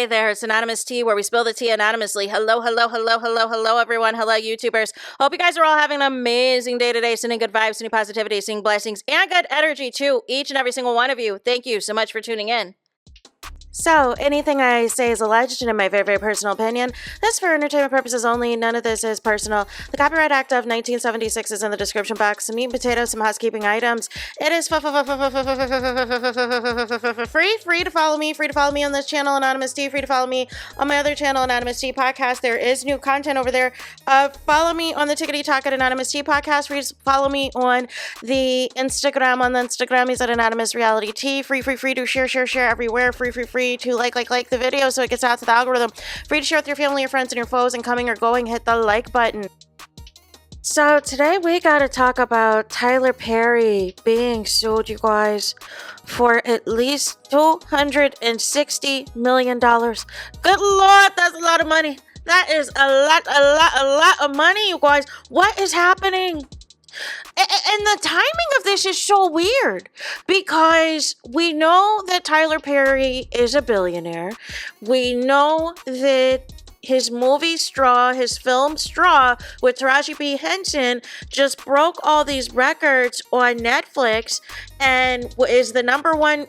Hey there, it's Anonymous Tea, where we spill the tea anonymously. Hello, everyone. Hello, YouTubers. Hope you guys are all having an amazing day today. Sending good vibes, sending positivity, sending blessings, and good energy to each and every single one of you. Thank you so much for tuning in. So, anything I say is alleged and in my very, very personal opinion. This is for entertainment purposes only. None of this is personal. The Copyright Act of 1976 is in the description box. Some meat and potatoes, some housekeeping items. It is free to follow me. Free to follow me on this channel, Anonymous Tea. Free to follow me on my other channel, Anonymous Tea Podcast. There is new content over there. Follow me on the Tickety Talk at Anonymous Tea Podcast. Free to follow me on the Instagram. On the Instagram, he's at Anonymous Reality Tea. Free to share everywhere. Free to like the video so it gets out to the algorithm. Free to share with your family, your friends, and your foes, and coming or going, hit the like button. So today we gotta talk about Tyler Perry being sued, you guys, for at least $260 million. Good Lord, that's a lot of money. That is a lot of money, you guys. What is happening? And the timing of this is so weird because we know that Tyler Perry is a billionaire. We know that his movie Straw, his film Straw with Taraji P. Henson just broke all these records on Netflix and was the number one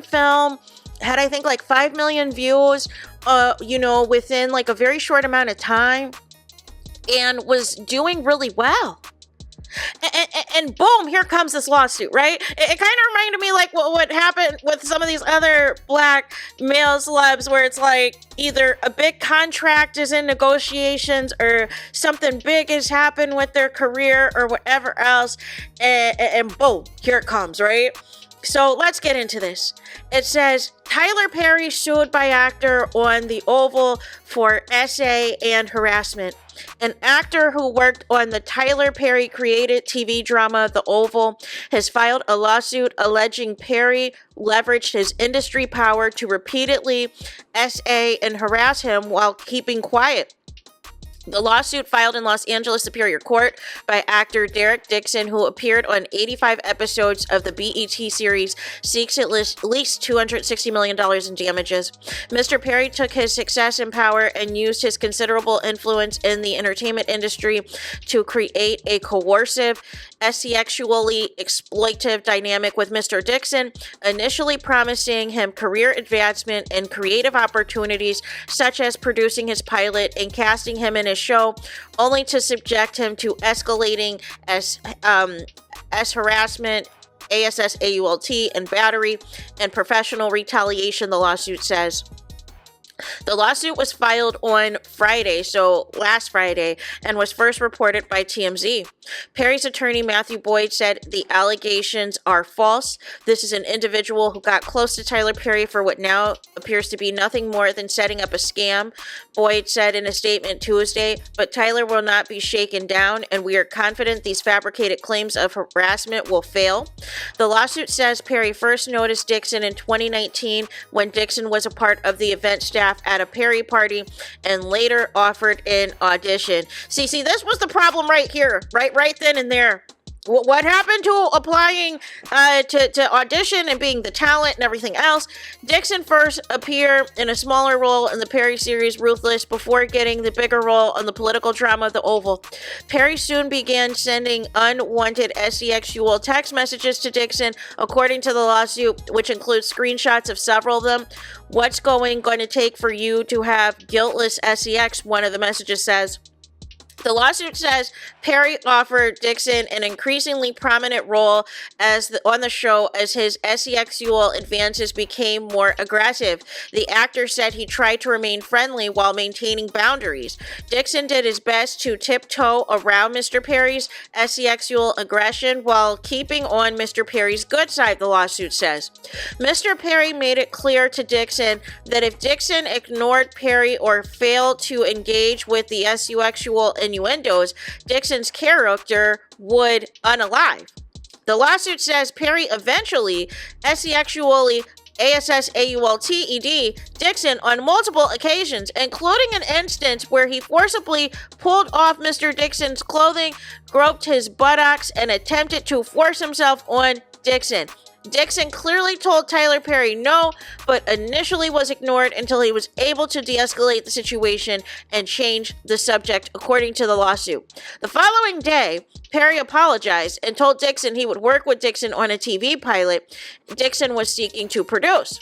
film. Had, I think, like 5 million views, within like a very short amount of time, and was doing really well. And boom, here comes this lawsuit, right? It kind of reminded me like what happened with some of these other black male celebs, where it's like either a big contract is in negotiations or something big has happened with their career or whatever else, and boom, here it comes, right? So let's get into this. It says, Tyler Perry sued by actor on The Oval for SA and harassment. An actor who worked on the Tyler Perry created TV drama The Oval has filed a lawsuit alleging Perry leveraged his industry power to repeatedly SA and harass him while keeping quiet. The lawsuit, filed in Los Angeles Superior Court by actor Derek Dixon, who appeared on 85 episodes of the BET series, seeks at least $260 million in damages. Mr. Perry took his success and power and used his considerable influence in the entertainment industry to create a coercive, sexually exploitive dynamic with Mr. Dixon, initially promising him career advancement and creative opportunities, such as producing his pilot and casting him in his show, only to subject him to escalating as harassment, ASSAULT, and battery and professional retaliation, the lawsuit says. The lawsuit was filed on Friday, so last Friday, and was first reported by TMZ. Perry's attorney, Matthew Boyd, said the allegations are false. This is an individual who got close to Tyler Perry for what now appears to be nothing more than setting up a scam, Boyd said in a statement Tuesday, but Tyler will not be shaken down, and we are confident these fabricated claims of harassment will fail. The lawsuit says Perry first noticed Dixon in 2019 when Dixon was a part of the event staff at a Perry party and later offered an audition. See, this was the problem right here, right then and there. What happened to applying to audition and being the talent and everything else? Dixon first appeared in a smaller role in the Perry series Ruthless before getting the bigger role on the political drama The Oval. Perry soon began sending unwanted sexual text messages to Dixon, according to the lawsuit, which includes screenshots of several of them. What's going to take for you to have guiltless sex? One of the messages says. The lawsuit says Perry offered Dixon an increasingly prominent role on the show as his sexual advances became more aggressive. The actor said he tried to remain friendly while maintaining boundaries. Dixon did his best to tiptoe around Mr. Perry's sexual aggression while keeping on Mr. Perry's good side, the lawsuit says. Mr. Perry made it clear to Dixon that if Dixon ignored Perry or failed to engage with the sexual innuendos, Dixon's character would unalive. The lawsuit says Perry eventually sexually ASSAULTED Dixon on multiple occasions, including an instance where he forcibly pulled off Mr. Dixon's clothing, groped his buttocks, and attempted to force himself on Dixon. Dixon clearly told Tyler Perry no, but initially was ignored until he was able to de-escalate the situation and change the subject, according to the lawsuit. The following day, Perry apologized and told Dixon he would work with Dixon on a TV pilot Dixon was seeking to produce.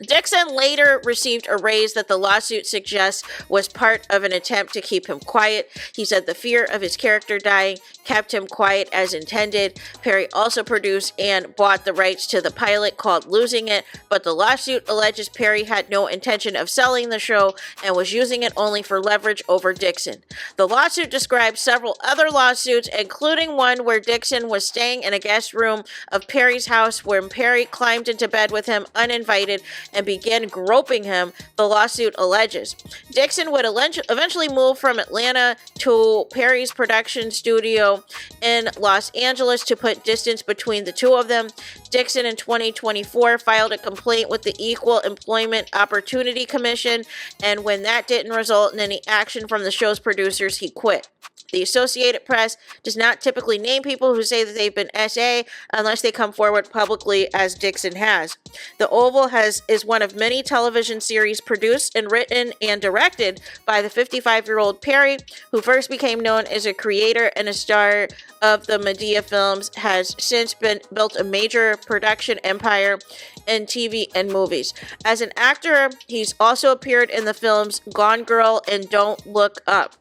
Dixon later received a raise that the lawsuit suggests was part of an attempt to keep him quiet. He said the fear of his character dying kept him quiet as intended. Perry also produced and bought the rights to the pilot called Losing It, but the lawsuit alleges Perry had no intention of selling the show and was using it only for leverage over Dixon. The lawsuit describes several other lawsuits, including one where Dixon was staying in a guest room of Perry's house when Perry climbed into bed with him uninvited and began groping him, the lawsuit alleges. Dixon would eventually move from Atlanta to Perry's production studio in Los Angeles to put distance between the two of them. Dixon in 2024 filed a complaint with the Equal Employment Opportunity Commission, and when that didn't result in any action from the show's producers, he quit. The Associated Press does not typically name people who say that they've been SA unless they come forward publicly, as Dixon has. The Oval is one of many television series produced and written and directed by the 55-year-old Perry, who first became known as a creator and a star of the Madea films, has since built a major production empire in TV and movies. As an actor, he's also appeared in the films Gone Girl and Don't Look Up.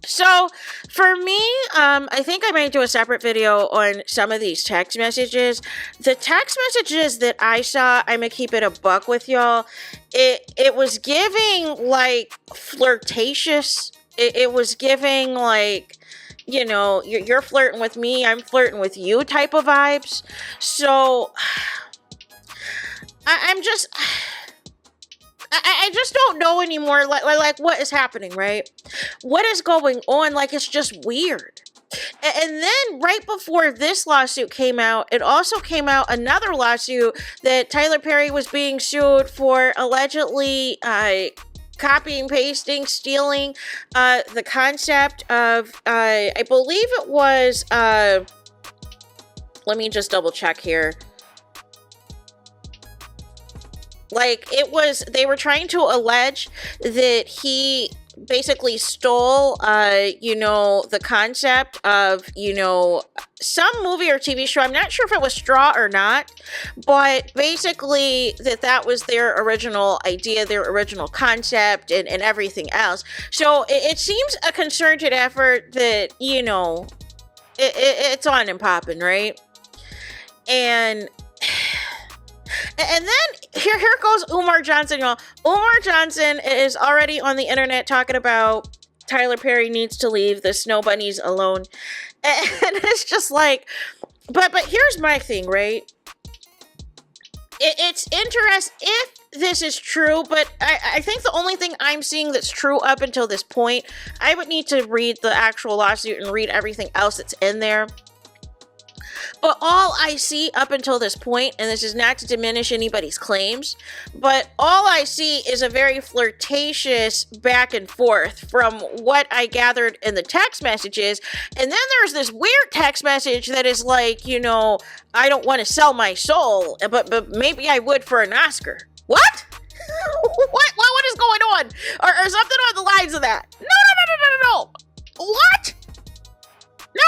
So, for me, I think I might do a separate video on some of these text messages. The text messages that I saw, I'm gonna keep it a buck with y'all. It was giving, like, flirtatious. It was giving, like, you know, you're flirting with me, I'm flirting with you type of vibes. So, I just don't know anymore, like what is happening, right? What is going on? Like, it's just weird. And then right before this lawsuit came out, it also came out another lawsuit that Tyler Perry was being sued for allegedly copying, pasting, stealing the concept of, I believe it was, let me just double check here. Like, it was, they were trying to allege that he basically stole, the concept of, some movie or TV show. I'm not sure if it was Straw or not, but basically that was their original idea, their original concept and everything else. So it seems a concerted effort that, it's on and popping, right? And then here goes Umar Johnson, y'all. Umar Johnson is already on the internet talking about Tyler Perry needs to leave the snow bunnies alone. And it's just like, but here's my thing, right? It's interesting if this is true, but I think the only thing I'm seeing that's true up until this point, I would need to read the actual lawsuit and read everything else that's in there. But all I see up until this point, and this is not to diminish anybody's claims, but all I see is a very flirtatious back and forth from what I gathered in the text messages. And then there's this weird text message that is like, I don't want to sell my soul, but maybe I would for an Oscar. What? What is going on? Or something on the lines of that. No. What? No.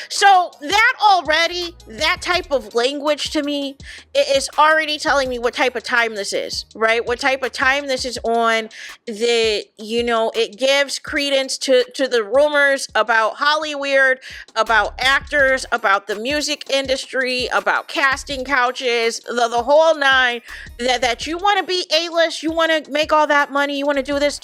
So that type of language to me is already telling me what type of time this is, right? What type of time this is on, that, it gives credence to the rumors about Hollywood, about actors, about the music industry, about casting couches, the whole nine, that you want to be A-list, you want to make all that money, you want to do this,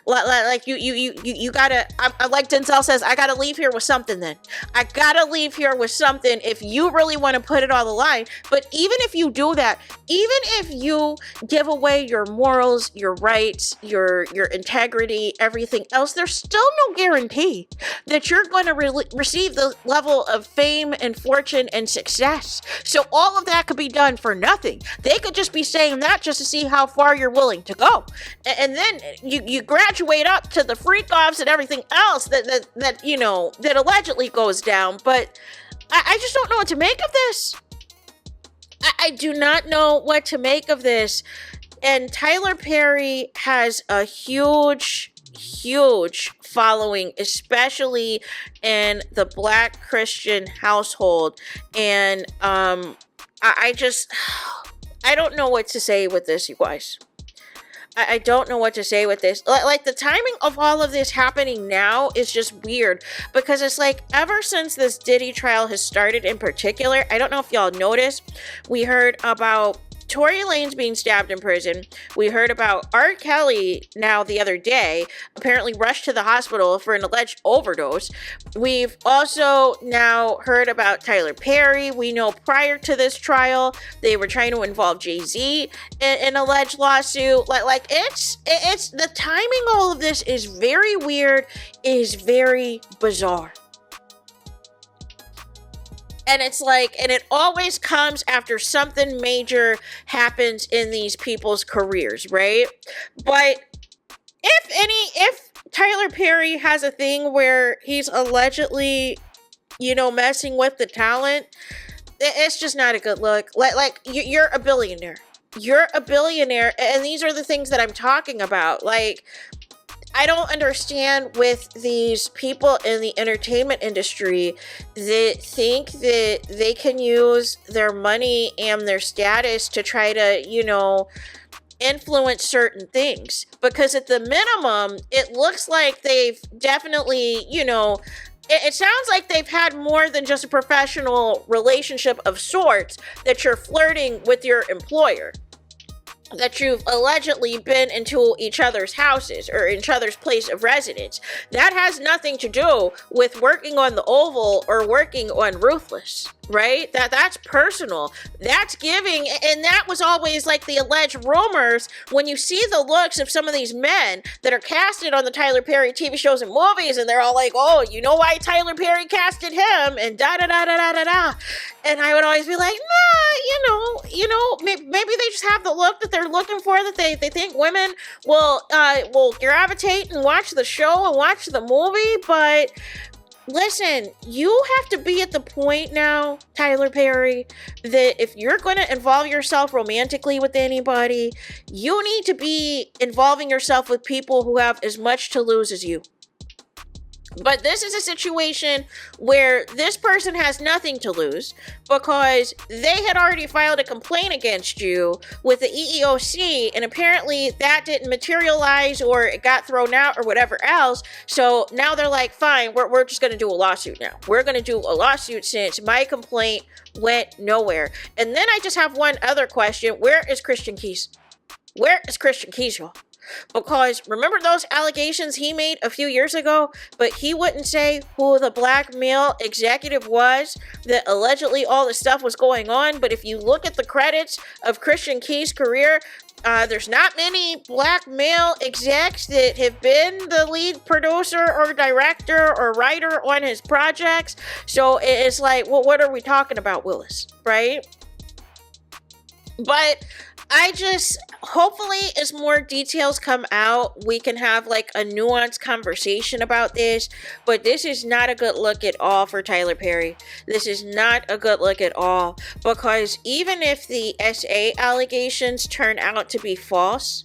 like you gotta, like Denzel says, I gotta leave here with something then. I gotta leave here with something if you really want to put it on the line. But even if you do that, even if you give away your morals, your rights, your integrity, everything else, there's still no guarantee that you're going to receive the level of fame and fortune and success. So all of that could be done for nothing. They could just be saying that just to see how far you're willing to go. And then you graduate up to the freak offs and everything else that allegedly goes down. But I just don't know what to make of this. I do not know what to make of this. And Tyler Perry has a huge following, especially in the Black Christian household. And I don't know what to say with this, you guys. I don't know what to say with this. Like, the timing of all of this happening now is just weird, because it's like, ever since this Diddy trial has started in particular, I don't know if y'all noticed, we heard about Tory Lanez being stabbed in prison. We heard about R. Kelly now the other day, apparently rushed to the hospital for an alleged overdose. We've also now heard about Tyler Perry. We know prior to this trial, they were trying to involve Jay-Z in an alleged lawsuit. Like it's the timing of all of this is very weird, is very bizarre. And it's like, and it always comes after something major happens in these people's careers, right? But if Tyler Perry has a thing where he's allegedly, messing with the talent, it's just not a good look. Like you're a billionaire. You're a billionaire, and these are the things that I'm talking about. Like, I don't understand with these people in the entertainment industry that think that they can use their money and their status to try to, influence certain things. Because at the minimum, it looks like they've definitely, it sounds like they've had more than just a professional relationship of sorts, that you're flirting with your employer, that you've allegedly been into each other's houses or each other's place of residence. That has nothing to do with working on the Oval or working on Ruthless, right? That's personal. That's giving, and that was always like the alleged rumors. When you see the looks of some of these men that are casted on the Tyler Perry TV shows and movies, and they're all like, oh, you know why Tyler Perry casted him, and da-da-da-da-da-da-da. And I would always be like, nah, maybe they just have the look that they're looking for, that they think women will gravitate and watch the show and watch the movie. But listen, you have to be at the point now, Tyler Perry, that if you're going to involve yourself romantically with anybody, you need to be involving yourself with people who have as much to lose as you. But this is a situation where this person has nothing to lose, because they had already filed a complaint against you with the EEOC, and apparently that didn't materialize, or it got thrown out or whatever else. So now they're like, fine, we're just going to do a lawsuit now. We're going to do a lawsuit since my complaint went nowhere. And then I just have one other question. Where is Christian Keys? Where is Christian Keys, y'all? Because remember those allegations he made a few years ago, but he wouldn't say who the black male executive was that allegedly all this stuff was going on. But if you look at the credits of Christian Key's career, there's not many black male execs that have been the lead producer or director or writer on his projects. So it's like, well, what are we talking about, Willis, right? But hopefully as more details come out, we can have like a nuanced conversation about this. But this is not a good look at all for Tyler Perry. This is not a good look at all, because even if the SA allegations turn out to be false,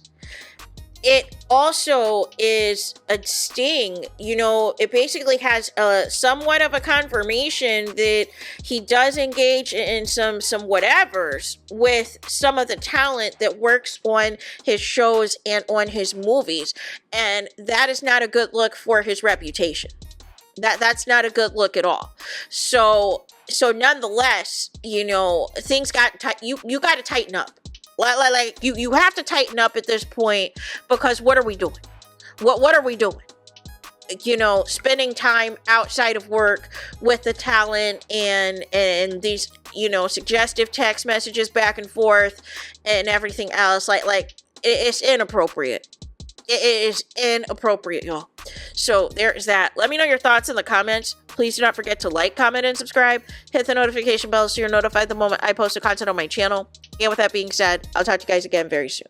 it also is a sting. It basically has somewhat of a confirmation that he does engage in some whatevers with some of the talent that works on his shows and on his movies. And that is not a good look for his reputation. That's not a good look at all. So nonetheless, things got tight. You got to tighten up. Like you have to tighten up at this point, because what are we doing? What are we doing? Spending time outside of work with the talent and these, suggestive text messages back and forth and everything else. Like it's inappropriate. It is inappropriate, y'all. So there is that. Let me know your thoughts in the comments. Please do not forget to like, comment, and subscribe. Hit the notification bell so you're notified the moment I post content on my channel. And with that being said, I'll talk to you guys again very soon.